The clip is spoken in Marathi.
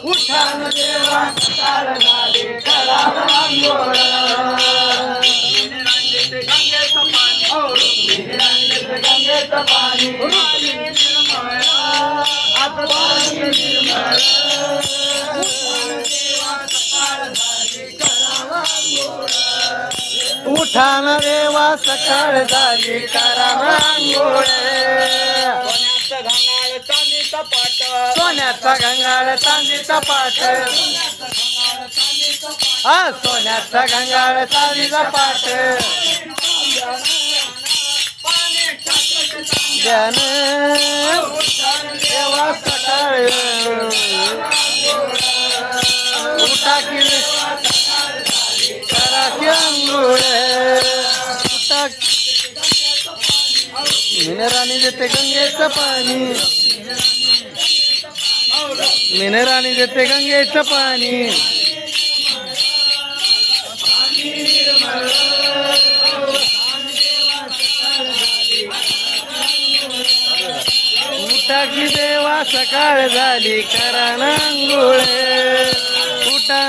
उठान देवा सकाळ झाली करावा अंघोळ गंगेचं पाणी आता पाणी निर्मळ उठान देवा सकाळ झाली करावा अंघोळ सोन्याचा घंगाळ चांदीचा पाट हा सोन्याचा घंगाळ चांदीचा पाट ज्ञान देवा सकाळ उठा की करा की अंघोळ उठा मिनराणी देते गंगेचं पाणी मिनराणी देते गंगेचं पाणी उठा की देवा सकाळ झाली करा अंघोळ उठा